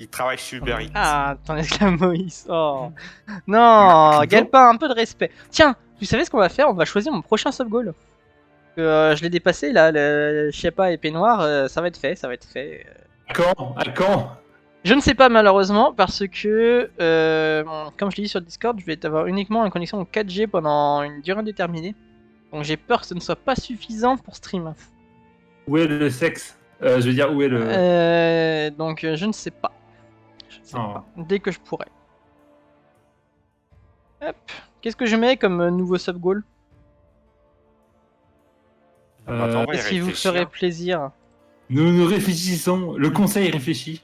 Il travaille chez Uber Eats. Ah, ton esclave Moïse. Oh. Non, Galpin, un peu de respect. Tiens, tu savais ce qu'on va faire? On va choisir mon prochain sub-goal. Je l'ai dépassé là, le Chiappa et Peignoir, ça va être fait, ça va être fait. À quand? Je ne sais pas malheureusement parce que, comme je l'ai dit sur Discord, je vais avoir uniquement une connexion en 4G pendant une durée indéterminée. Donc j'ai peur que ce ne soit pas suffisant pour stream. Où est le sexe? Je veux dire, où est le... Donc je ne sais pas. Je ne sais pas. Dès que je pourrai. Hop. Qu'est-ce que je mets comme nouveau sub-goal? Qu'est-ce qui vous ferait plaisir? Nous réfléchissons. Le conseil réfléchit.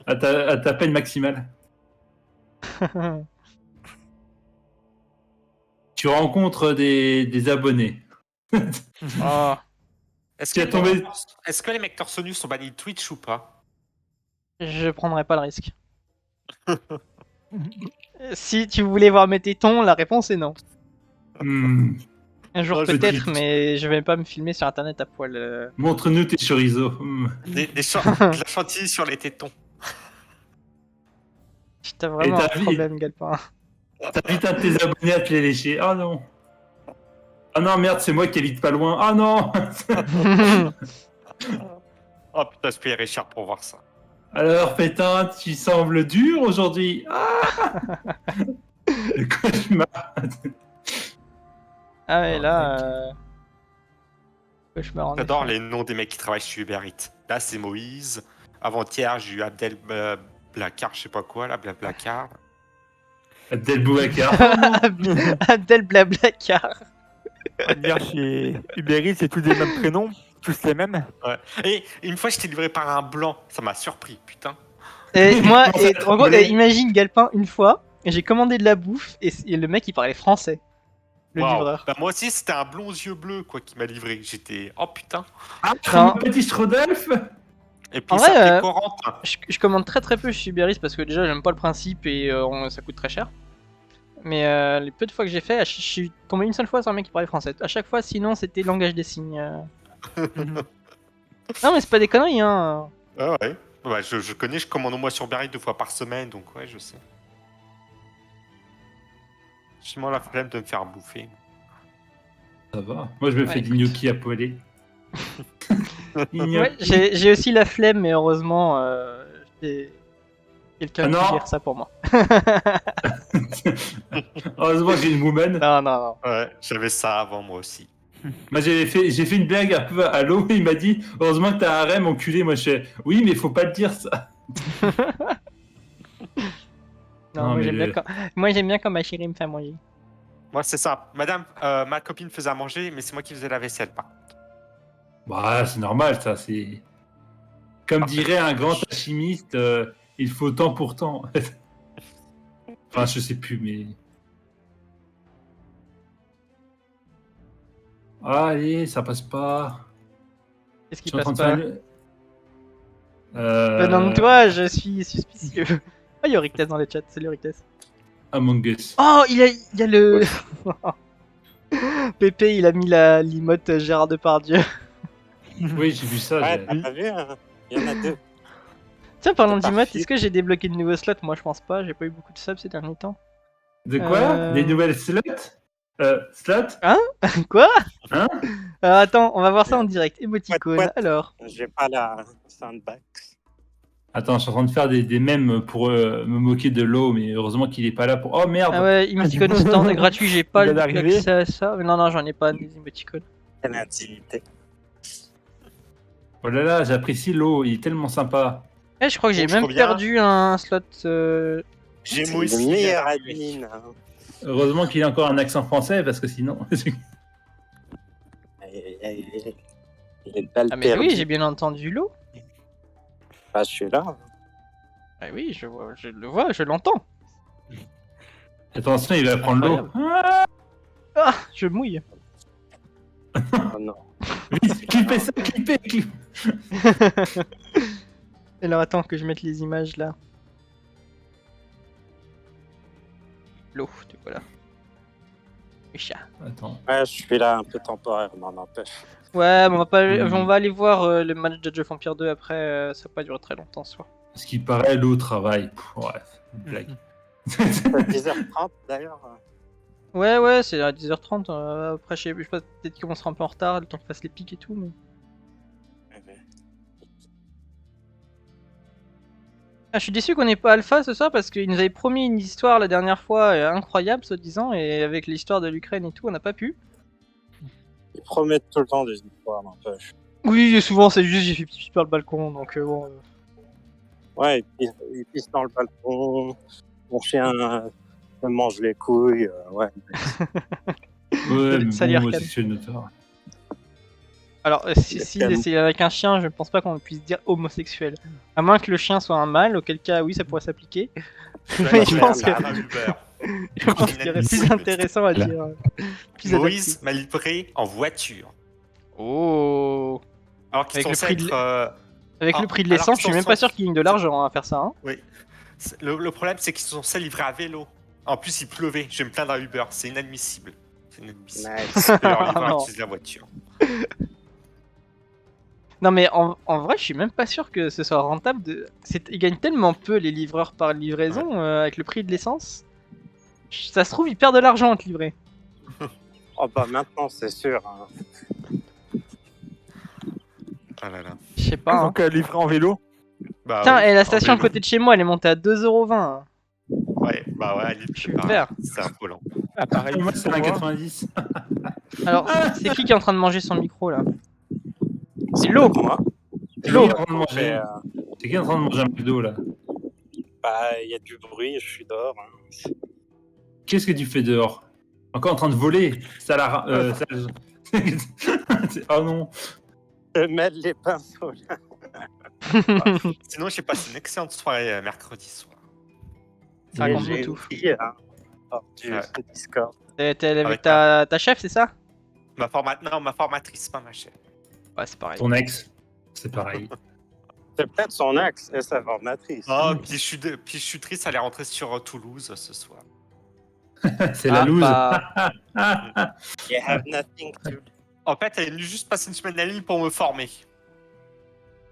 À ta peine maximale. Tu rencontres des abonnés. Oh. Est-ce que les mecs torse nu sont bannis de Twitch ou pas? Je prendrai pas le risque. Si tu voulais voir mes tétons, la réponse est non. Un jour peut-être, mais je vais pas me filmer sur internet à poil. Montre-nous tes chorizo. De la chantilly sur les tétons. T'as vraiment un problème, Galpin. T'invites un de tes abonnés à te les lécher. Oh non. Oh non, merde, c'est moi qui habite pas loin. Oh non. Oh putain, je paierais cher pour voir ça. Alors, Pétain, tu sembles dur aujourd'hui. Ah. Le cauchemar. Ah ouais, là... Cauchemar en J'adore effet. les noms des mecs qui travaillent chez Uber Eats. Là, c'est Moïse. Avant-hier, j'ai eu Abdel Blacard, je sais pas quoi, là, Blablacar. Abdel Boubacar. Abdel Blablacar. On va dire chez Uber Eats, c'est tous des mêmes prénoms, tous les mêmes. Ouais. Et une fois, j'étais livré par un blanc. Ça m'a surpris, putain. Et moi, en gros, imagine Galpin, une fois, j'ai commandé de la bouffe et le mec il parlait français. Le livreur. Bah, moi aussi, c'était un blond aux yeux bleus quoi, qui m'a livré. J'étais. Oh putain. Ah, petit Rodolphe. Et puis en ça vrai, Corentin. Je commande très peu chez Uber Eats parce que déjà j'aime pas le principe et ça coûte très cher. Mais les peu de fois que j'ai fait, je suis tombé une seule fois sur un mec qui parlait français. À chaque fois, sinon c'était langage des signes. Non mais c'est pas des conneries hein. Ah ouais. Bah, je connais, je commande au moins sur Uber Eats 2 fois par semaine, donc ouais, je sais. J'ai moins la flemme de me faire bouffer. Ça va. Moi, je me fais des gnocchis à poêler. Ouais, j'ai aussi la flemme, mais heureusement, j'ai quelqu'un qui gère ça pour moi. Heureusement, j'ai une woman. Non. Ouais, j'avais ça avant moi aussi. Moi, j'ai fait une blague un peu à l'eau. Il m'a dit heureusement que t'as un rem enculé. Moi, je fais oui, mais faut pas te dire ça. Non, moi j'aime bien quand ma chérie me fait manger. Moi, c'est ça. Madame, ma copine faisait à manger, mais c'est moi qui faisais la vaisselle, par contre. Bah, c'est normal, ça. C'est comme dirait un grand alchimiste, il faut temps pour temps. Enfin, je sais plus, mais. Ah, allez, ça passe pas. Qu'est-ce qui passe pas? Venant de Euh... toi, je suis suspicieux. Oh, il y a Eurictes dans le chat, salut Eurictes. Among Us. Oh, il y a le... Pépé, il a mis l'emote Gérard Depardieu. Oui, j'ai vu ça. Ouais, t'as pas vu hein. Il y en a deux. Tiens, parlant d'emote, est-ce que j'ai débloqué de nouveaux slots? Moi, je pense pas, j'ai pas eu beaucoup de subs ces derniers temps. De quoi? Des nouvelles slots? Slots? Hein? Quoi? Hein? Alors, attends, on va voir ça en direct. Emoticon, alors. J'ai pas la soundbox. Attends, je suis en train de faire des mèmes pour me moquer de l'eau, mais heureusement qu'il est pas là pour... Oh merde! Ah ouais, emoticon instant gratuit, j'ai pas accès à ça. Mais non, j'en ai pas des emoticons. Quelle intimité. Oh là là, j'apprécie l'eau, il est tellement sympa. Eh, je crois que j'ai même perdu un slot. J'ai moi aussi. Le meilleur admin. Heureusement qu'il a encore un accent français, parce que sinon... Il est belle. Ah mais oui, j'ai bien entendu l'eau. Bah, je suis là. Ah oui, je le vois, je l'entends. Attention, il va prendre l'eau. Ah, je mouille. Oh non. Clippez ça, clippez. Alors attends que je mette les images là. L'eau, tu vois là. Attends. Ouais, je suis là un peu temporairement, n'empêche. Ouais, mais on va aller voir le match de Age of Empires 2 après, ça va pas durer très longtemps ce soir. Ce qui paraît, l'eau travaille. Pff, bref, une blague. C'est 10h30 d'ailleurs. Ouais, c'est à 10h30. Après, je sais pas, peut-être qu'on sera un peu en retard, le temps qu'on fasse les pics et tout. Mais... Ah, je suis déçu qu'on n'ait pas Alpha ce soir parce qu'il nous avait promis une histoire la dernière fois incroyable, soi-disant, et avec l'histoire de l'Ukraine et tout, on n'a pas pu. Ils promettent tout le temps des histoires, n'empêche. Oui, et souvent c'est juste j'ai fait pipi par le balcon, donc bon. Ouais, ils pissent dans le balcon. Mon chien me mange les couilles. Ouais. Ouais, mais Salut, bon, moi Arcane. aussi, je suis notoire. Alors, si c'est avec un chien, je ne pense pas qu'on puisse dire homosexuel. À moins que le chien soit un mâle, auquel cas, oui, ça pourrait s'appliquer. Mais je pense je pense qu'il y aurait plus intéressant à dire. Plus Moïse m'a livré en voiture. Oh. Alors qu'ils Avec sont le prix de censés être, Avec Ah, le prix de alors l'essence, je qu'ils suis même sont pas sûr qu'ils gagnent de l'argent à faire ça. Hein. Oui. Le problème, c'est qu'ils sont censés livrer à vélo. En plus, il pleuvait. Je vais me plaindre à Uber. C'est inadmissible. C'est inadmissible. Nice. Que leur livreur Non. utilise la voiture. Non mais en vrai, je suis même pas sûr que ce soit rentable. Ils gagnent tellement peu les livreurs par livraison avec le prix de l'essence. Ça se trouve, ils perdent de l'argent à te livrer. Oh bah maintenant, c'est sûr. Hein. Ah là là. Je sais pas. Hein. Donc, livré en vélo. Bah, Putain, oui, et la en station à vélo. côté de chez moi, elle est montée à 2,20€. Ouais, bah ouais, à Lille, Je suis pareil. vert. C'est affolant. Ah, pareil. Moi, c'est pour un moi. 90. Alors, c'est qui est en train de manger son micro là? C'est l'eau. Moi, C'est L'eau. qui en train de mais, manger C'est qui en train de manger un McDo là? bah, il y a du bruit, je suis dehors. Hein. Qu'est-ce que tu fais dehors? Encore en train de voler? Ça la. Oh non! Je mêle les pinceaux. Là. Sinon, j'ai passé une excellente soirée mercredi soir. Ça raconte J'ai tout. une fille, hein, hors du Ouais. Discord. T'es avec Avec ta chef, c'est ça? Non, ma formatrice, pas ma chef. Ouais, c'est pareil. Ton ex, c'est pareil. C'est peut-être son ex et sa formatrice. Oh, puis je suis triste, elle est rentrée sur Toulouse ce soir. C'est la loose. Bah, You have nothing to do. En fait, elle est venue juste passer une semaine à Lille pour me former.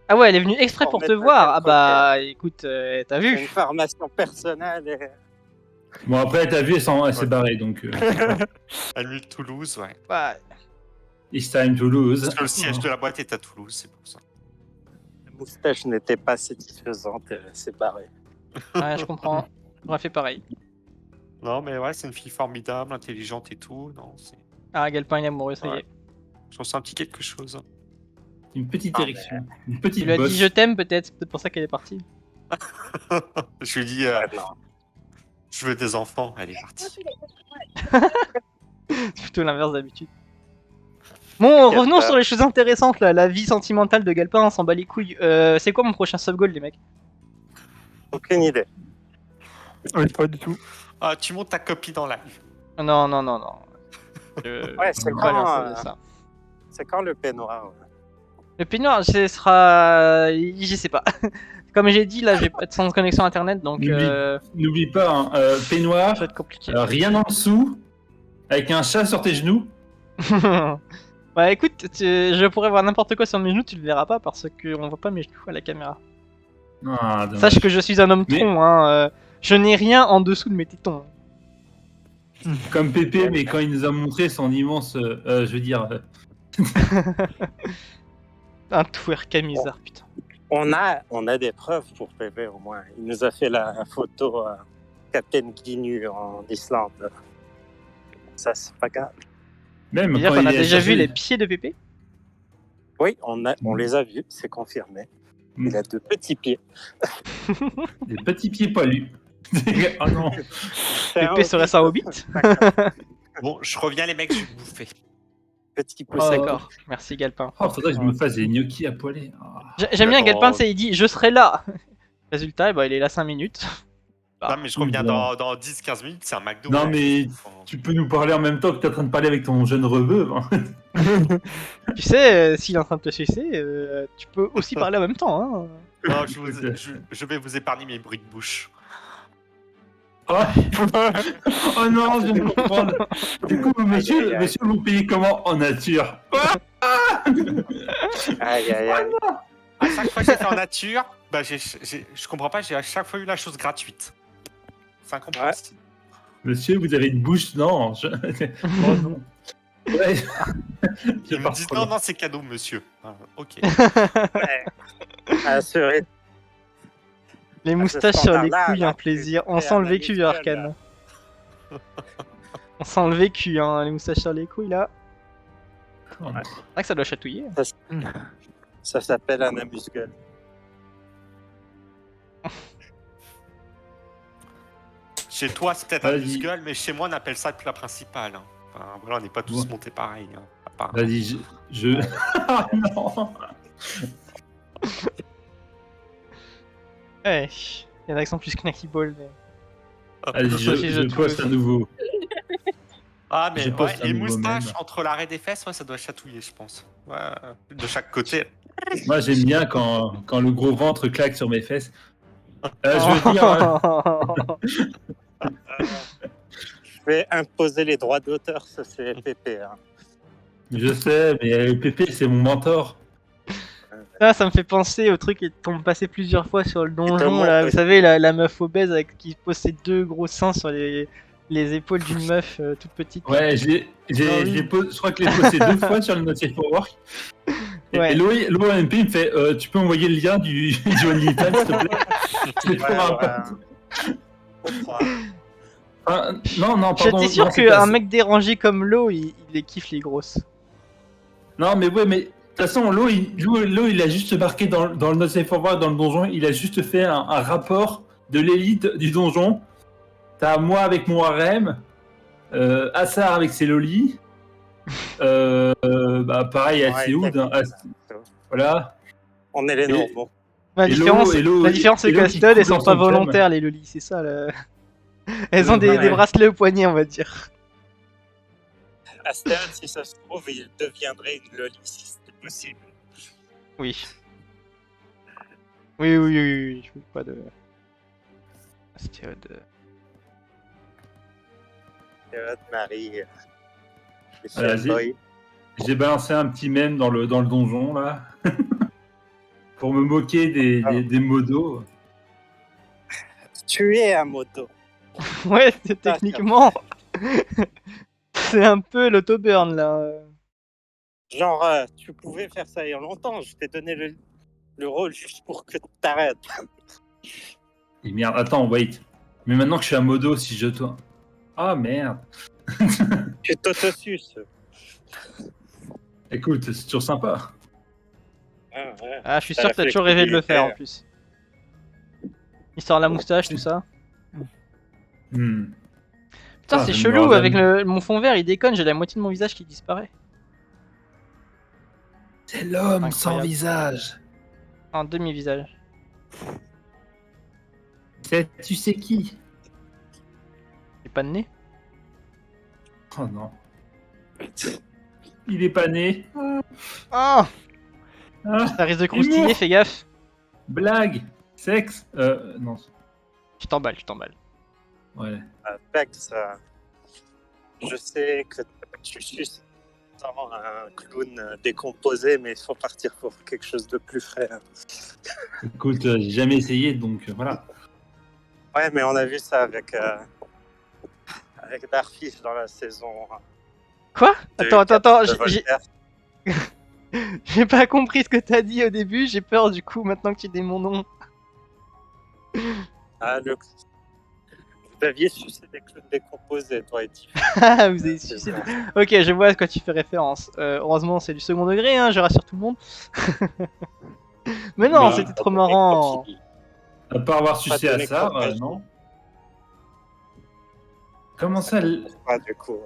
ah ouais, elle est venue exprès pour Pour te mettre voir. la Ah bah, écoute, t'as C'est vu? une formation personnelle. Et... Bon, après, t'as vu, elle s'est barrée donc. Elle est venue de Toulouse, ouais. Bah, It's time to lose. Parce que le siège de la boîte est à Toulouse, c'est pour ça. La moustache n'était pas satisfaisante, elle s'est barrée. ouais, je comprends. J'aurais fait pareil. Non, mais ouais, c'est une fille formidable, intelligente et tout. Non, c'est... Ah, Galpin il est amoureux, ça y est. Ouais. Je ressens un petit quelque chose. Une petite Ah, érection. Une Tu petite lui as bosse. dit je t'aime peut-être, c'est peut-être pour ça qu'elle est partie. Je lui ai dit, Ouais, non. je veux des enfants, elle est partie. C'est plutôt l'inverse d'habitude. Bon, revenons sur les choses intéressantes là. La vie sentimentale de Galpin, on s'en bat les couilles. C'est quoi mon prochain sub goal, les mecs? Aucune idée. Oui, pas du tout. Ah, tu montes ta copine en live. Non. Ouais, c'est on va leur quand, faire ça. c'est quand le peignoir. Le peignoir, ce sera. Je sais pas. Comme j'ai dit, là, j'ai pas de sans connexion internet, donc N'oublie pas, hein, peignoir, ça va être compliqué. rien en dessous, avec un chat sur tes genoux. Bah écoute, je pourrais voir n'importe quoi sur mes genoux, tu le verras pas parce que on voit pas mes genoux à la caméra. Ah, dommage. Sache que je suis un homme Mais- tronc, hein. Je n'ai rien en dessous de mes tétons. Comme Pépé, mais quand il nous a montré son immense. Je veux dire. Un twerk camisard, putain. On a des preuves pour Pépé au moins. Il nous a fait la photo Captain Guinu en Islande. Ça, c'est pas grave. Même C'est-à-dire quand qu'on il a est déjà vu cherché- les pieds de Pépé. Oui, on les a vus, c'est confirmé. Il a de petits pieds. Des petits pieds poilus. Oh non. Pépé serait ça un hobbit? Bon, je reviens les mecs, je vais me bouffer. Petit Oh, pouce. d'accord, merci Galpin. Oh, faudrait que je me fasse des gnocchis à poêler. Ah. J'aime bien Attends. Galpin, c'est il dit je serai là. Résultat, eh ben, il est là 5 minutes. Non, mais je reviens bon. dans 10-15 minutes, c'est un McDo. Non, ouais. mais Enfin, tu peux nous parler en même temps que tu es en train de parler avec ton jeune rebeu. Hein. Tu sais, s'il est en train de te sucer, tu peux aussi parler en même temps. Hein. non, je vais vous épargner mes bruits de bouche. Oh. Oh non, je viens de comprendre. Du coup, monsieur, vous payez comment en nature? Aïe, aïe, aïe. chaque fois que j'ai fait en nature, bah, je comprends pas, j'ai à chaque fois eu la chose gratuite. C'est incompréhensible. Monsieur, vous avez une bouche. Non. Oh non. Ouais. Ils me disent non, c'est cadeau, monsieur. Ah, ok. Ouais. Assuré. Les moustaches sur les standard-là, couilles, là, un plaisir. On c'est sent un le vécu, habituel, Arcane. On sent le vécu, hein, les moustaches sur les couilles, là. Oh, non. C'est vrai que ça doit chatouiller. Ça s'appelle un amuse-gueule. Chez toi, c'est peut-être un Vas-y. muscle, mais chez moi, on appelle ça le plat principal. Hein. Enfin, voilà, on n'est pas tous Ouais. montés pareil. Hein, apparemment. Vas-y, je... Ah, non. Ouais, il y en a qui sont plus knacky ball. Mais... Vas-y, Sausage de je poste Toulouse. à nouveau. Ah, mais Je ouais, poste un les nouveau moustaches mème. entre l'arrêt des fesses, ouais, ça doit chatouiller, je pense. Ouais, de chaque côté. Moi, j'aime bien quand le gros ventre claque sur mes fesses. Je veux dire... Je vais imposer les droits d'auteur, ça c'est Pépé. Hein. Je sais, mais Pépé, c'est mon mentor. Ah, ça me fait penser au truc qui tombe passé plusieurs fois sur le donjon, montre là. Vous aussi. savez, la meuf obèse qui pose ses deux gros seins sur les épaules d'une meuf toute petite. Ouais, je crois que je l'ai posté 2 fois sur le Notice for Work. Ouais. Et l'OMP me fait tu peux envoyer le lien du OnlyFans, s'il te plaît. C'est pour un pote. Non, pardon. J'étais sûr non, c'est qu'un pas- mec dérangé comme Lo, il les kiffe les grosses. Non, mais ouais, mais de toute façon, Lo, il a juste marqué dans le Notice for Work, dans le donjon, il a juste fait un rapport de l'élite du donjon. T'as moi avec mon harem, Assar avec ses lolis, bah pareil à Ouais, Séoud, hein, voilà. On est les Et- normaux. La Hello, différence, hello, la différence c'est hello qu'à qui Stud, elles coupe sont dans pas son crème. volontaires, les lolis, c'est ça. Elles ont des Ouais. bracelets au poignet, on va dire. Astéon, si ça se trouve, il deviendrait une loli si c'était possible. Oui. Oui, je veux pas de... Stud. Marie. Voilà, j'ai balancé un petit mème dans le donjon, là. Pour me moquer des modos. Tu es un moto. Ouais, techniquement, c'est un peu l'autoburn, là. Genre, tu pouvais faire ça il y a longtemps. Je t'ai donné le rôle juste pour que tu t'arrêtes. Et merde, attends, wait. Mais maintenant que je suis un modo, si je dois... Ah, merde. Tu t'autosuces. Écoute, c'est toujours sympa. Ouais. Ah, je suis sûr que t'as toujours rêvé de le faire, en plus. Histoire de la moustache, tout ça. Hmm. Putain, Ah, c'est je me chelou, rappelle. avec mon fond vert, il déconne, j'ai la moitié de mon visage qui disparaît. C'est l'homme sans Incroyable. visage. Un demi-visage. Tu sais qui? J'ai pas de nez. Oh non. Il est pas né. Oh, Ah, ça risque de croustiller, Humour. fais gaffe. blague. Sexe. Non. Je t'emballe. Ouais. Pex, je sais que tu suis un clown décomposé, mais il faut partir pour quelque chose de plus frais. Hein. Écoute, j'ai jamais essayé, donc voilà. Ouais, mais on a vu ça avec Darfish dans la saison. Quoi? de Attends, de Voltaire. j'ai pas compris ce que t'as dit au début, j'ai peur du coup maintenant que tu dis mon nom. Ah, vous aviez sucé des clowns décomposés, toi et Tiff. Ah, vous avez sucé des- Ok, je vois à quoi tu fais référence. Heureusement, c'est du second degré, hein, je rassure tout le monde. Mais non, Bah, c'était trop marrant. À part avoir sucé de à ça, nécrophagie. non. Comment ça Ah, du coup.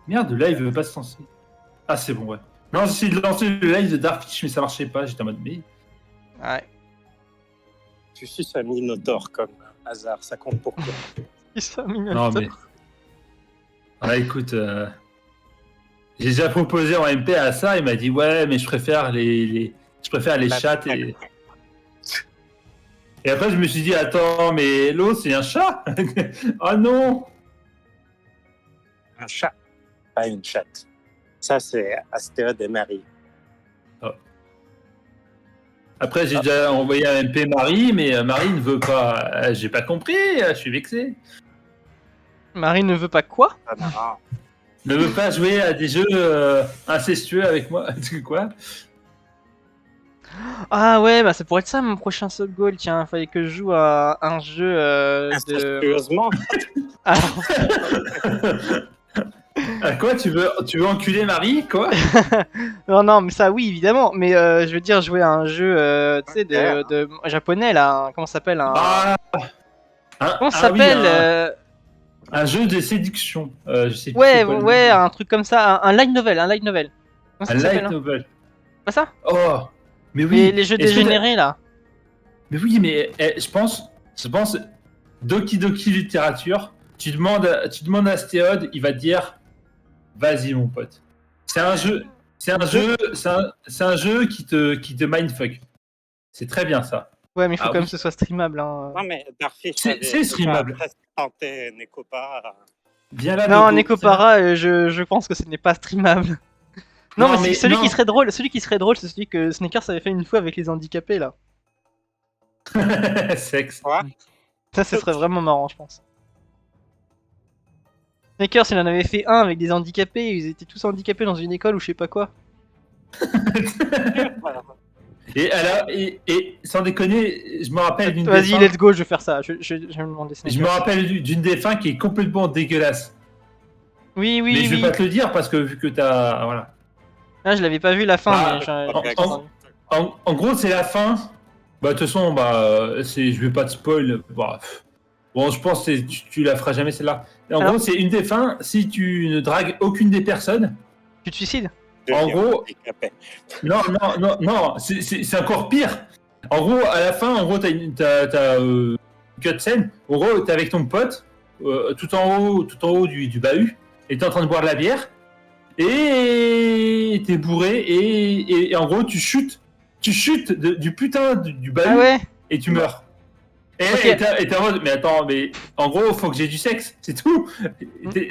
Merde, le live veut pas se lancer. Ah, c'est bon, ouais. Non, j'ai essayé de lancer le live de Darkfish, mais ça marchait pas. J'étais en mode, mais. Ouais. Tu suis un Minotaur comme hasard, ça compte pour toi. Ils sont mignons. Non, mais. Ah, écoute, j'ai déjà proposé en MP à ça. Il m'a dit, ouais, mais je préfère les La chats et. Et après, je me suis dit, attends, mais l'eau, c'est un chat. Oh non. Un chat, pas une chatte. Ça, c'est Astéode et Marie. Après, j'ai déjà envoyé un MP Marie, mais Marie ne veut pas. J'ai pas compris, je suis vexé. Marie ne veut pas quoi? Ah, non. Ne veut pas jouer à des jeux incestueux avec moi. Quoi? Ah ouais, bah ça pourrait être ça mon prochain sub goal. Tiens, fallait que je joue à un jeu de. Incestueusement. Alors, À quoi tu veux enculer Marie? Quoi? non, mais ça oui évidemment. Mais je veux dire jouer à un jeu, tu sais, Clair. de japonais là. Comment ça s'appelle Ah, Comment ça ah oui, s'appelle un jeu de séduction. Je sais plus Ouais, c'est quoi le ouais, nom. un truc comme ça, un light novel, un light novel. Comment Un ça s'appelle light hein novel. Pas ça? Oh, mais oui. Les jeux Est-ce que dégénérés là. Mais oui, mais je pense, Doki Doki littérature. Tu demandes à Stéod, il va te dire, vas-y mon pote. C'est un jeu qui te mindfuck. C'est très bien ça. Ouais, mais il faut Ah quand même oui. que ce soit streamable. Hein. Non, mais Darfish, C'est streamable. presque tenté Nekopara. Viens là. Non, Dogo, Nekopara, je pense que ce n'est pas streamable. Non, Non, mais, mais celui non. qui serait drôle, c'est celui que Sneakers avait fait une fois avec les handicapés là. tiens. Sexe. Ça, ce serait vraiment marrant, je pense. Sneakers, il en avait fait un avec des handicapés, ils étaient tous handicapés dans une école ou je sais pas quoi. Voilà. Et sans déconner, je me rappelle d'une Vas-y, des fins- let's go, je vais faire ça. Je vais me demander Je me Sneakers. rappelle d'une des fins qui est complètement dégueulasse. Oui, Mais je vais pas te le dire parce que vu que t'as. Voilà. Ah, je l'avais pas vu la fin, Bah, mais j'en- En gros, c'est la fin. Bah, de toute façon, je vais pas te spoil. Bah, bon, je pense que tu la feras jamais celle-là. En Alors gros, c'est une des fins. Si tu ne dragues aucune des personnes, Tu te suicides? En gros- handicapé. non, c'est encore pire. En gros, à la fin, t'as une cutscene. En gros, t'es avec ton pote, tout en haut du bahut, et t'es en train de boire de la bière, et t'es bourré, et en gros, tu chutes du putain du bahut, Ah ouais? et tu meurs. Et Ok. t'es en mode, mais attends, mais en gros, faut que j'ai du sexe, c'est tout.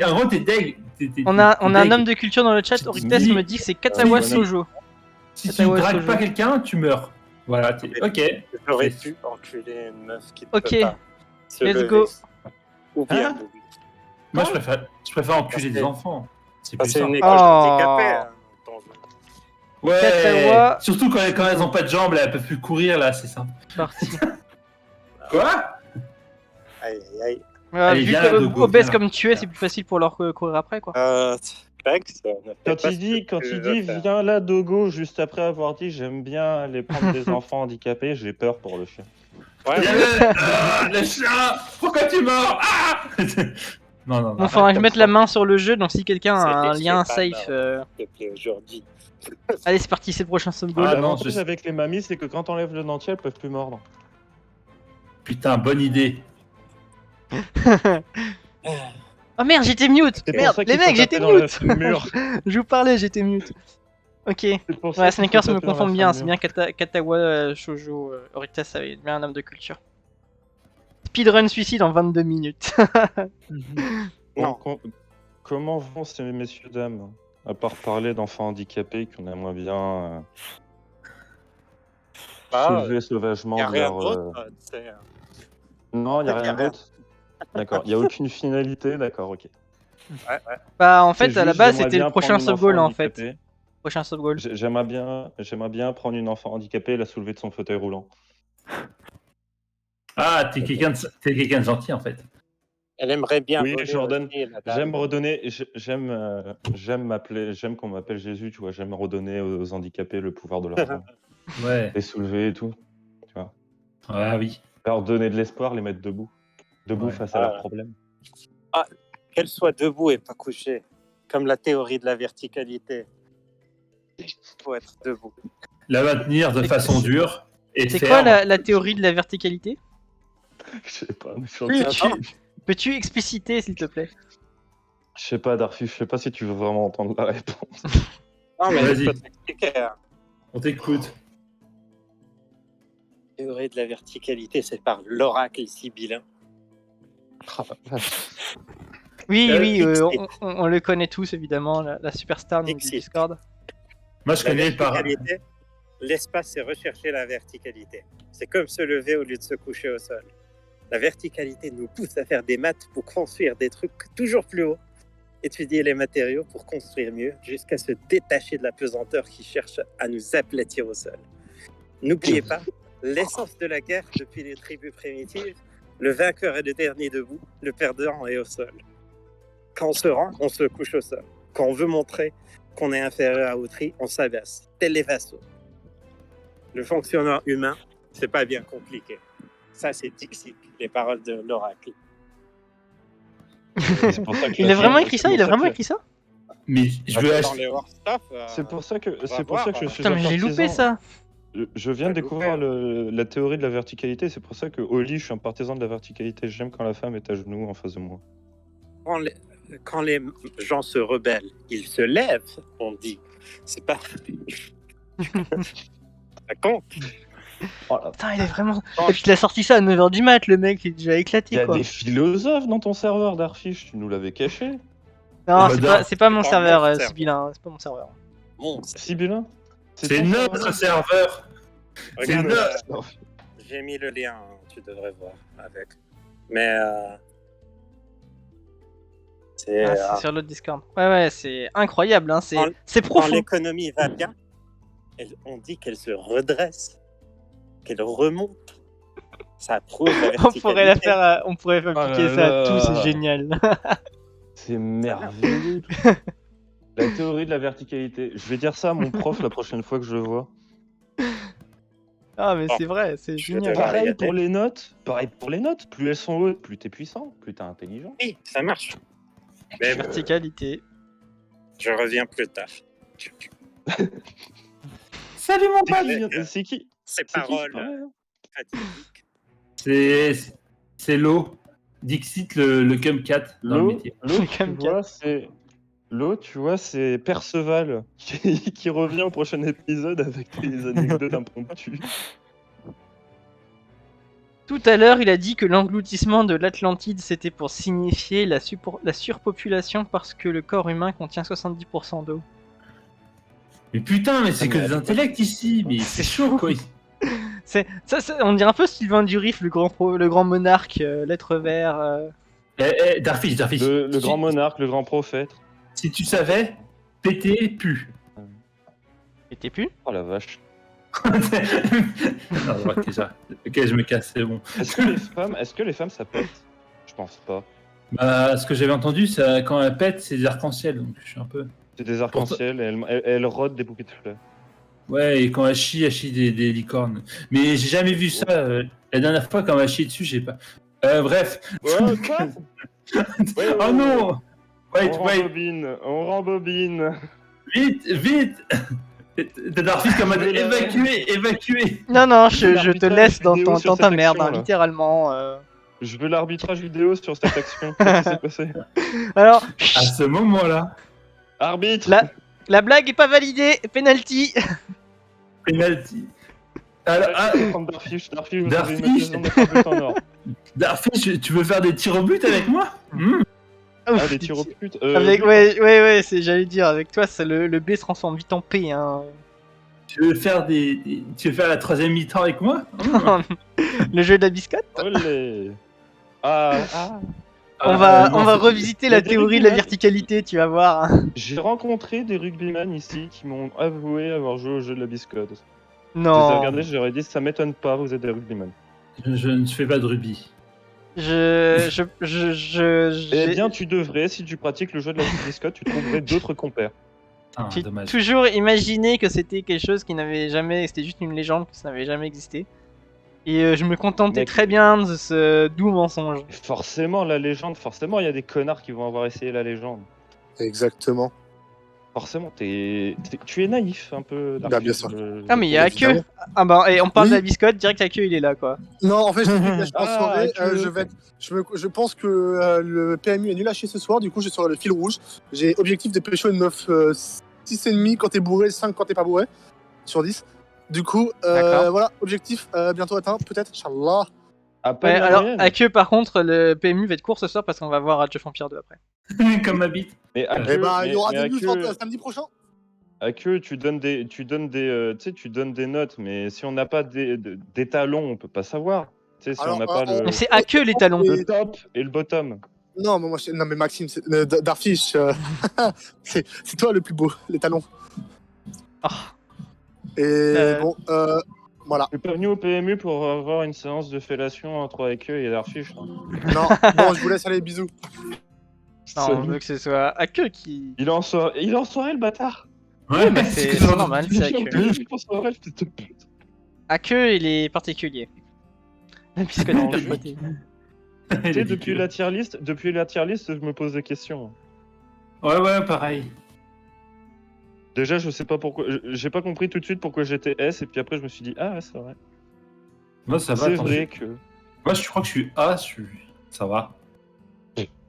En gros, t'es deg. On a un deg. homme de culture dans le chat, Orites me dit que c'est Katawa Si. Sojo. Si tu Katawa dragues Sojo. pas quelqu'un, tu meurs. Voilà, ok. J'aurais pu enculer une meuf qui ne Ok. peut pas se Let's lever. go. Ou bien Hein Moi, je préfère enculer des enfants. C'est plus c'est une simple. école Oh. handicapée. Hein, ton jeu. Ouais, Katawa. surtout quand elles ont pas de jambes, là, elles peuvent plus courir, là, c'est simple. Parti. Quoi? Aïe, aïe, aïe. Allez, Vu viens que là, Dogo, obèse viens là. comme tu es, c'est plus facile pour leur courir après quoi. Specs, ne fais Quand pas il ce dit, que quand tu il veux dit faire. viens là Dogo, juste après avoir dit j'aime bien aller prendre des enfants handicapés, j'ai peur pour le chien. Ouais, Le chat! Pourquoi tu mords? Ah! Non. Bon, faudra que je mette la main sur le jeu, donc si quelqu'un a c'est un des lien chétans, safe. s'il te plaît, aujourd'hui. Allez, c'est parti, c'est le prochain sub goal. Ah, non, L'avantage je- avec les mamies, c'est que quand t'enlèves le dentier, elles peuvent plus mordre. Putain, bonne idée. Oh merde, j'étais mute! C'est pour Merde, ça les qu'il faut mecs, j'étais taper dans mute! le mur. Je vous parlais, j'étais mute. Ok. C'est pour ça Ouais, qu'il faut Sneakers me taper dans confond la bien, fin c'est du bien Katawa Shoujo. Orites avait bien un homme de culture. Speedrun suicide en 22 minutes. Non. Comment vont ces messieurs dames? À part parler d'enfants handicapés qu'on aimerait bien soulever sauvagement Il n'y a de rien leur. d'autre, tu sais. Non, il n'y a Ouais, rien y a rien. d'autre. D'accord, il n'y a aucune finalité, d'accord, ok. Ouais. Bah, en fait, C'est à la juste, base, j'aimerais c'était le bien prochain prendre une sub goal enfant en fait. handicapée. Prochain sub goal. J'aimerais bien prendre une enfant handicapée et la soulever de son fauteuil roulant. Ah, t'es quelqu'un de gentil, en fait. Elle aimerait bien. Oui, voler Jordan, aussi, la dame. J'aime redonner, j'aime qu'on m'appelle Jésus, tu vois, j'aime redonner aux handicapés le pouvoir de leur voix. Ouais. Les soulever et tout. Ah oui. Leur donner de l'espoir, les mettre debout. Debout Ouais. face à leurs problèmes. Qu'elle soit debout et pas couchée. Comme la théorie de la verticalité. Il faut être debout. La maintenir de façon dure et C'est ferme. quoi la théorie de la verticalité? Je sais pas, mais je Oui, suis- Peux-tu expliciter s'il te plaît? je sais pas, Darfus, je sais pas si tu veux vraiment entendre la réponse. Non, mais Vas-y. je peux t'expliquer. Hein. On t'écoute. La théorie de la verticalité, c'est par l'oracle sibyllin. Oui, oui, Explique. on le connaît tous évidemment, la superstar du Explique. Discord. Moi, je La connais par. verticalité, l'espace, c'est rechercher la verticalité. C'est comme se lever au lieu de se coucher au sol. La verticalité nous pousse à faire des maths pour construire des trucs toujours plus hauts, étudier les matériaux pour construire mieux, jusqu'à se détacher de la pesanteur qui cherche à nous aplatir au sol. N'oubliez pas, l'essence de la guerre depuis les tribus primitives, le vainqueur est le dernier debout, le perdant est au sol. Quand on se rend, on se couche au sol. Quand on veut montrer qu'on est inférieur à autrui, on s'abaisse, tels les vassaux. Le fonctionnement humain, c'est pas bien compliqué. Ça, c'est Dixit, les paroles de l'oracle. C'est pour ça que Il a vraiment écrit ça? Il a vraiment écrit ça? Mais je veux Dans acheter. les Warstaff, C'est pour ça que va je suis voir, un Putain, mais j'ai loupé partisan. ça. Je viens de découvrir la théorie de la verticalité. C'est pour ça que au lit, je suis un partisan de la verticalité. J'aime quand la femme est à genoux en face de moi. quand les gens se rebellent, ils se lèvent, on dit. C'est pas... Ça compte. Putain, il est vraiment. Et puis il a sorti ça à 9h du mat, le mec, il est déjà Il y éclaté a quoi. des philosophes dans ton serveur, Darfish. Tu nous l'avais caché. Non, Bah, c'est pas mon c'est pas serveur, mon serveur. Sibylla, c'est pas mon serveur. Bon, c'est- Sibylla C'est ton notre serveur. Regarde, notre- j'ai mis le lien, hein, tu devrais voir avec. Mais c'est Ah, c'est sur l'autre Discord. Ouais, c'est incroyable, hein, Quand- c'est quand profond. l'économie va bien, on dit qu'elle se redresse, qu'elle remonte. Ça prouve la On verticalité. pourrait la faire, on pourrait appliquer là ça à tout, là. c'est génial. C'est merveilleux. tout ça. La théorie de la verticalité. Je vais dire ça à mon prof la prochaine fois que je le vois. Ah, mais c'est vrai, c'est Je génial. te- Pareil Pareil pour les notes. Pareil pour les notes. Plus elles sont hautes, plus t'es puissant, plus t'es intelligent. Oui, ça marche. Mais Verticalité. je reviens plus tard. Salut mon pote. C'est qui Ces C'est qui qui paroles parlait, là fatidiques. C'est l'eau. Dixit, le Cumcat dans le L'eau, métier. Comme l'eau, tu vois, c'est Perceval qui revient au prochain épisode avec des anecdotes impromptues. Tout à l'heure, il a dit que l'engloutissement de l'Atlantide, c'était pour signifier la surpopulation parce que le corps humain contient 70% d'eau. Mais putain, mais c'est Ah, que mais des intellects ici. Mais c'est chaud quoi. On dirait un peu Sylvain Durif, le grand monarque, l'être vert. Darfish. Le grand monarque, le grand prophète. Si tu savais, péter pue. Et t'es plus? Oh la vache. Non, ouais, déjà. Ok, je me casse, c'est bon. Est-ce que les femmes ça pète? Je pense pas. Bah, ce que j'avais entendu, c'est quand elle pète, c'est des arcs-en-ciel, donc je suis un peu. C'est des arcs-en-ciel et elles rôdent des bouquets de fleurs. Ouais, et quand elle chie des licornes. Mais j'ai jamais vu ça. La dernière fois, quand elle a chié dessus, j'ai pas. Bref. Ouais, quoi? Oh non! Wait. On rembobine. Vite! T'as Darfish comme évacué! Non, je te laisse dans vidéo sur ta cette merde, action, hein, là. littéralement. Je veux l'arbitrage vidéo sur cette action. Qu'est-ce qui s'est passé? Alors, À ce moment-là, Arbitre. la blague est pas validée, penalty. penalty. Alors, Darfish, Darfish. vous avez une occasion de faire but en or. Darfish, tu veux faire des tirs au but avec moi? Ah, des tirs au pute. Ouais, j'allais dire, avec toi, le B se transforme vite en P. Hein. Tu veux faire la troisième mi-temps avec moi? Le jeu de la biscotte. Olé. Ah, On va non, revisiter il y a la des théorie de la rugbyman. verticalité, tu vas voir. Hein. j'ai rencontré des rugbyman ici qui m'ont avoué avoir joué au jeu de la biscotte. Je les ai Non, regardés, j'aurais dit ça m'étonne pas, vous êtes des rugbyman. Je ne fais pas de rugby. j'ai- Eh bien, tu devrais, si tu pratiques le jeu de la biscotte, tu trouverais d'autres compères. Ah, j'ai dommage. toujours imaginé que c'était quelque chose qui n'avait jamais, c'était juste une légende, que ça n'avait jamais existé. Et je me contentais Mec. très bien de ce doux mensonge. Forcément, la légende, forcément, il y a des connards qui vont avoir essayé la légende. Exactement. Forcément, tu es naïf un peu. Bah, Darky, bien sûr. Ah mais il y a évidemment. que. Ah bah et on parle Oui. de la biscotte, direct à queue il est là quoi. Non, en fait, je t'explique, je Ah, soirée, que- je pense que le PMU est nul à chier ce soir, du coup je suis sur le fil rouge. J'ai objectif de pécho une meuf 6,5 quand t'es bourré, 5 quand t'es pas bourré, sur 10. Du coup, D'accord. voilà, objectif bientôt atteint, peut-être, Inch'Allah. À Ouais, peine la alors moyenne. à queue par contre le PMU va être court ce soir parce qu'on va voir Age of Empires 2 après. Comme ma bite. Mais à Eh queue- bah, il y aura mais des news à queue- samedi prochain. À que tu donnes des, tu donnes des, tu sais, tu donnes des notes, mais si on n'a pas des talons, on peut pas savoir. Tu sais, si on n'a pas Mais c'est à que les talons. le top et le bottom. Non, mais non, mais Maxime, Darfish, c'est toi le plus beau, les talons. Ah. Et bon, voilà. Je suis pas venu au PMU pour avoir une séance de fellation entre Ake et Darfish. Non, bon, je vous laisse aller, bisous. Non, on veut que ce soit à que qui. Il est en soirée, le bâtard. Ouais, mais c'est normal, c'est à que. Il est en soirée, le fils de pute. À que, il est particulier. Puisque Non, t'as je- poté. Tu sais, depuis la tier list, je me pose des questions. Ouais, pareil. Déjà, je sais pas pourquoi, j'ai pas compris tout de suite pourquoi j'étais S, et puis après, je me suis dit, ah ouais, c'est vrai. Moi, ça va. C'est attends, vrai que Moi, je crois que je suis A, ça va.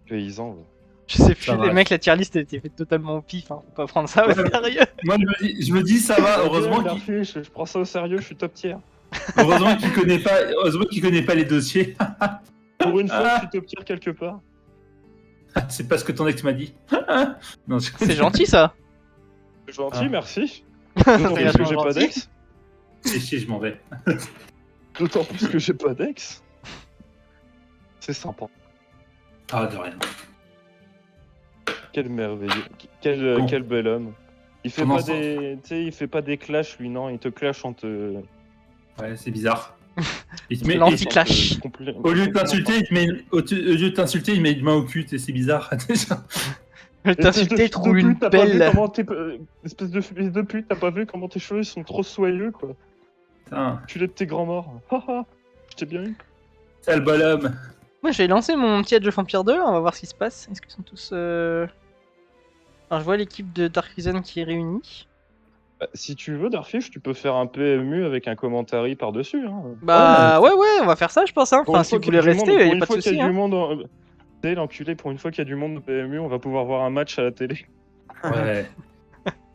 paysan. Ouais. Je sais plus, Ça va. les mecs, la tier list était faite totalement au pif. Hein. Faut pas prendre ça au Ouais, sérieux. Moi, je me dis, ça va. Heureusement Darfish, je prends ça au sérieux, je suis top tier. qu'il connaît pas les dossiers. Pour une fois, je suis top tier quelque part. C'est pas ce que ton ex m'a dit. Non, C'est gentil ça. C'est gentil, Ah. merci. C'est D'autant plus que vachement j'ai pas gentil. d'ex. Et si, je m'en vais. D'autant plus que j'ai pas d'ex. C'est sympa. Ah, de rien. Quel merveilleux. Bon. Quel bel homme. Il fait Comment pas ça des, tu sais, il fait pas des clashs lui, non. Il te clash en te. Ouais, c'est bizarre. Il te L'anti-clash. Au lieu de t'insulter, il met une main au cul, c'est bizarre. Déjà. Je vais t'insulter, trouve une T'as pas vu pelle. comment espèce de fils de pute, t'as pas vu comment tes cheveux sont trop soyeux, quoi. Putain, Tu l'es de tes grands morts. Haha, je t'ai bien eu. sale bonhomme. Moi, je vais lancer mon petit Age of Empire 2, on va voir ce qui se passe. Est-ce qu'ils sont tous. Alors, je vois l'équipe de Dark Risen qui est réunie. Bah, si tu veux, Darfish, tu peux faire un PMU avec un commentary par-dessus. Hein. Bah, ouais, on va faire ça, je pense. Hein. Pour Enfin, une si fois vous qu'il voulez y a du rester, monde- y pour a une pas de fois qu'il soucis. y a du Hein. monde en- Tu sais, l'enculé, pour une fois qu'il y a du monde au PMU, on va pouvoir voir un match à la télé. Ouais.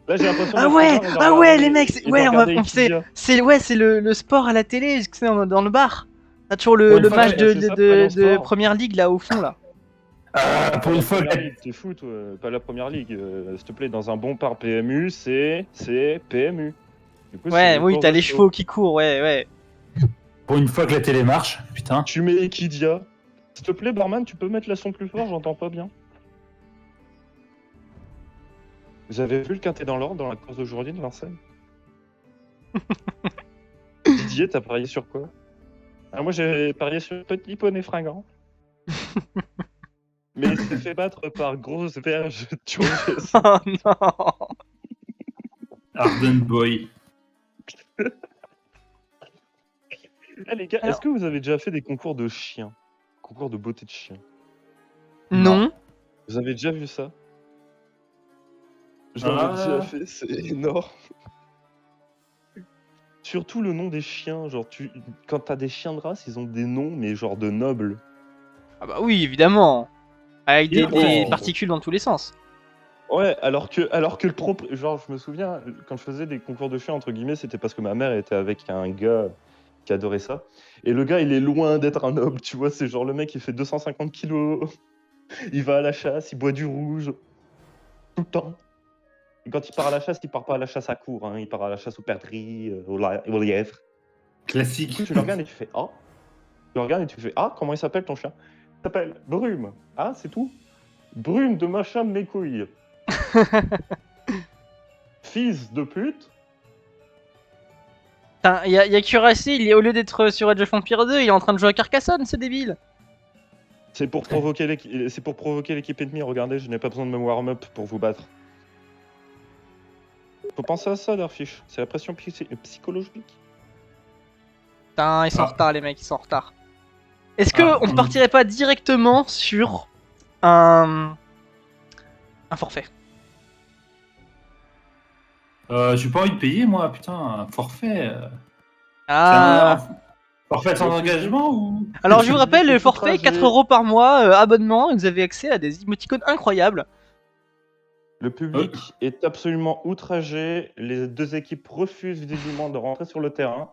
Là, j'ai l'impression Ah d'être ouais, là et de ah ouais, regarder- les mecs, et de ouais, on va, regarder Equidia. c'est le sport à la télé, c'est dans le bar. T'as toujours le, Pour une le fois, match ouais, c'est ça, Prenons de Sport. Première Ligue là au fond là. Ah, pour une fois, La Première Ligue, t'es fou, toi. Pas la Première Ligue. S'il te plaît, dans un bon par PMU, c'est PMU. Du coup, Ouais, c'est oui, au t'as les resto. chevaux qui courent, ouais. pour une fois que la télé marche, putain. Tu mets Equidia. S'il te plaît, barman, tu peux mettre la son plus fort, j'entends pas bien. Vous avez vu le quintet dans l'ordre dans la course d'aujourd'hui de Vincennes? Didier, t'as parié sur quoi? Ah, moi j'ai parié sur Petit Poney Fringant. Mais il s'est fait battre par Grosse Verge Turgis. Oh non. Arden Boy. Eh les gars, Alors- est-ce que vous avez déjà fait des concours de chiens? Concours de beauté de chien. Non. Vous avez déjà vu ça? J'en ai Ah. déjà fait, c'est énorme. Surtout le nom des chiens, genre quand t'as des chiens de race, ils ont des noms mais genre de nobles. Ah bah oui, évidemment. Avec des Ouais. particules dans tous les sens. Ouais, alors que le propre, genre je me souviens quand je faisais des concours de chiens entre guillemets, c'était parce que ma mère était avec un gars qui adorait ça. Et le gars, il est loin d'être un noble, tu vois, c'est genre le mec il fait 250 kilos, il va à la chasse, il boit du rouge tout le temps. Et quand il part à la chasse, il part pas à la chasse à court, hein, il part à la chasse aux perdrix, aux lièvres. Du Classique. coup, tu le regardes et tu fais ah. Tu le regardes et tu fais ah, comment il s'appelle ton chien? Il s'appelle Brume. Ah, c'est tout? Brume de machin de mes couilles. Fils de pute. Putain, y a Cuirassé, au lieu d'être sur Age of Empire 2, il est en train de jouer à Carcassonne, ce débile. C'est pour provoquer l'équipe ennemie. Regardez, je n'ai pas besoin de me warm-up pour vous battre. Faut penser à ça, Darfish. C'est la pression psychologique. Putain, ils sont en Ah. retard, les mecs, ils sont en retard. Est-ce que Ah, on partirait pas directement sur un forfait? J'ai pas envie de payer, moi, putain, un forfait. Ah. C'est un forfait sans engagement ou. Alors je vous rappelle, le Public forfait, outragé. 4 € par mois, abonnement, et vous avez accès à des émoticônes incroyables. Le public est absolument outragé. Les deux équipes refusent visiblement de rentrer sur le terrain.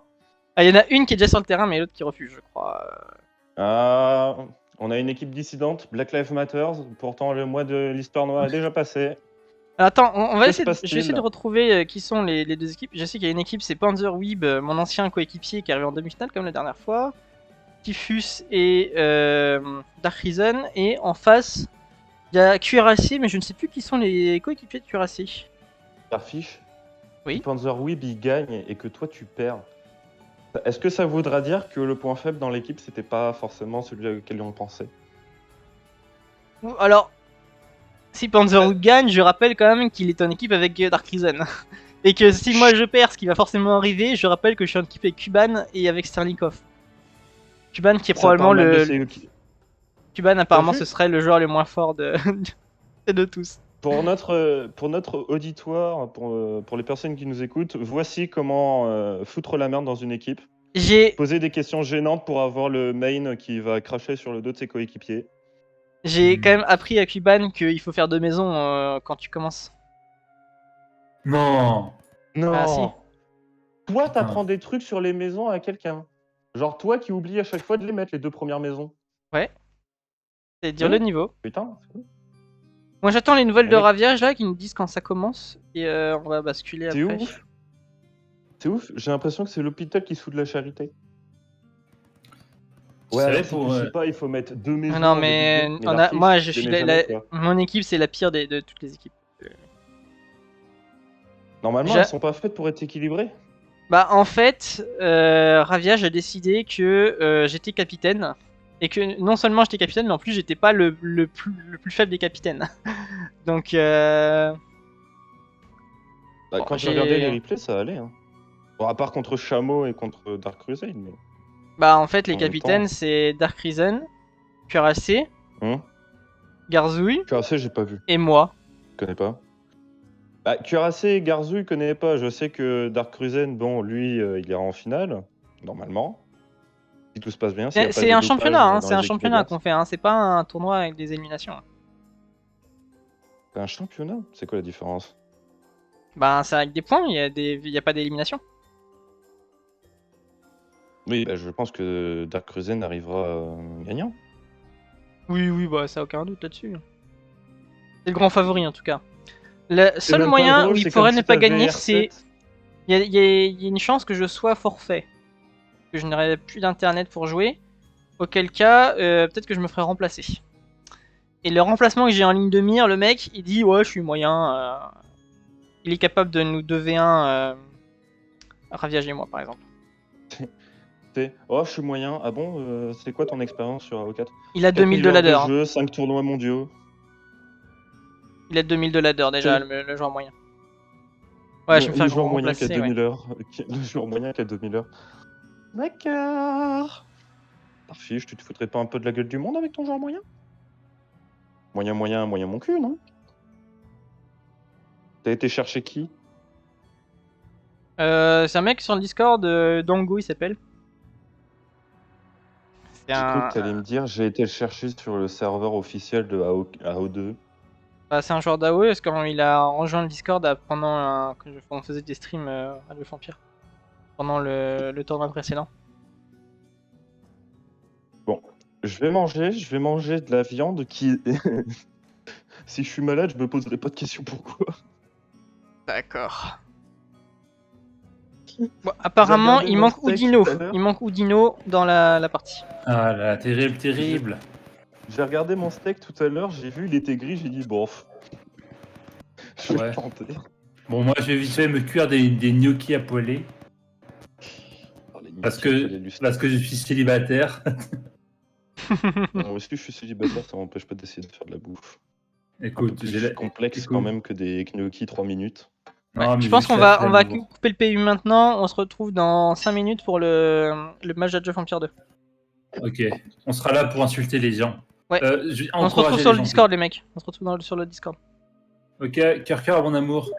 Ah, il y en a une qui est déjà sur le terrain, mais l'autre qui refuse, je crois. Ah, on a une équipe dissidente, Black Lives Matter. Pourtant, le mois de l'histoire noire est déjà passé. Alors, attends, on va Que essayer. se passe-t-il Je vais essayer de retrouver qui sont les deux équipes. Je sais qu'il y a une équipe, c'est Panzerweeb, mon ancien coéquipier qui est arrivé en demi-finale comme la dernière fois. Typhus et Dark Reason. Et en face, il y a Cuirassé, mais je ne sais plus qui sont les coéquipiers de Cuirassé. Starfish, Oui. si Panzerweeb il gagne et que toi tu perds, est-ce que ça voudra dire que le point faible dans l'équipe c'était pas forcément celui auquel on pensait? Alors, si Panzerweeb gagne, je rappelle quand même qu'il est en équipe avec Dark Reason. Et que si moi je perds, ce qui va forcément arriver, je rappelle que je suis en équipe avec Kuban et avec Sterlikov. Kuban qui est probablement Kuban apparemment vu ce serait le joueur le moins fort de tous. Pour notre auditoire, pour les personnes qui nous écoutent, voici comment foutre la merde dans une équipe. J'ai Poser des questions gênantes pour avoir le main qui va cracher sur le dos de ses coéquipiers. quand même appris à Kuban qu'il faut faire 2 maisons quand tu commences. Non. Non. Ah, si. Toi, t'apprends des trucs sur les maisons à quelqu'un. Genre toi qui oublies à chaque fois de les mettre, les 2 premières maisons. C'est dire Oui. le niveau. Putain, c'est cool. Moi j'attends les nouvelles de Avec- Raviage là qui nous disent quand ça commence et on va basculer C'est après. ouf. C'est ouf, j'ai l'impression que c'est l'hôpital qui se fout de la charité. Tu Ouais, savais, alors, si pour, tu sais pas, il faut mettre 2 maisons. Non au mais, début, on a- l'artiste, moi je je suis l'aimais jamais, quoi. mon équipe c'est la pire de toutes les équipes. Normalement, J'a- elles sont pas faites pour être équilibrées. Bah en fait, Raviage a décidé que j'étais capitaine et que non seulement j'étais capitaine mais en plus j'étais pas le plus faible des capitaines. Donc Bah, Bon, quand j'ai j'ai- regardé les replays, ça allait. Hein. Bon, à part contre Chameau et contre Dark Crusade, mais. bah en fait les En même capitaines temps. c'est Dark Reason, Cuirassé, Hum Garzouille Cuirassé, j'ai pas vu. et moi. Je connais pas. Bah, Cuirassé et Garzou, je connais pas. Je sais que Dark Crusade, bon, lui, il ira en finale, normalement. Si tout se passe bien. s'il y a pas C'est de un dopage championnat, hein, dans c'est les un équipes championnat adverses. qu'on fait, hein, c'est pas un tournoi avec des éliminations. C'est un championnat? C'est quoi la différence? Bah c'est avec des points, il y a pas d'élimination. Oui, bah, je pense que Dark Crusade arrivera gagnant. Oui, bah ça aucun doute là-dessus. C'est le grand favori en tout cas. Le C'est seul même pas moyen drôle, où il c'est pourrait comme ne si pas t'avais gagner, R7. c'est il y a une chance que je sois forfait, que je n'aurai plus d'internet pour jouer. Auquel cas, peut-être que je me ferai remplacer. Et le remplacement que j'ai en ligne de mire, le mec, il dit ouais, je suis moyen. Il est capable de nous 2v1 Raviage et moi par exemple. Oh, je suis moyen. Ah bon, c'est quoi ton expérience sur AO4? Il a 2000 de ladder. Hein. Jeu, 5 tournois mondiaux. Il a 2000 de ladder déjà, le joueur moyen. Ouais, je vais me le faire joueur moyen qui a remplacer. 2000 heures. Le joueur moyen qui a 2000 heures. D'accord. Parfiche, tu te foutrais pas un peu de la gueule du monde avec ton joueur moyen? Moyen mon cul, non? T'as été chercher qui? C'est un mec sur le Discord, Dango il s'appelle. C'est J'ai cru un, que t'allais me dire, j'ai été le chercher sur le serveur officiel de AO2. c'est un joueur d'AOE parce qu'il a rejoint le Discord quand on faisait des streams à Le Vampire. Pendant le tournoi précédent. Bon, je vais manger de la viande qui... Si je suis malade, je me poserai pas de questions pourquoi. D'accord. Bon, apparemment, regardé il mon manque steak Oudino. tout à l'heure Il manque Oudino dans la partie. Ah là, terrible, terrible. J'ai regardé mon steak tout à l'heure, j'ai vu, il était gris, j'ai dit bof. Je vais Ouais. le tenter. Bon, moi, je vais vite fait me cuire des gnocchis à poêler. Alors, les Parce gnocchis, il y a du que, parce que je suis célibataire. Non, est-ce que je suis célibataire, ça m'empêche pas d'essayer de faire de la bouffe. Un peu Écoute, plus j'ai la... complexe écoute. quand même que des gnocchis 3 minutes. Non, mais Je pense j'ai qu'on la va flemme, moi. couper le PU maintenant. On se retrouve dans 5 minutes pour le match d'Age of Empire 2. Ok, on sera là pour insulter les gens. Ouais. Je vais On se retrouve encourager sur les le gens. Discord, les mecs. On se retrouve sur le Discord. Ok, cœur, mon amour.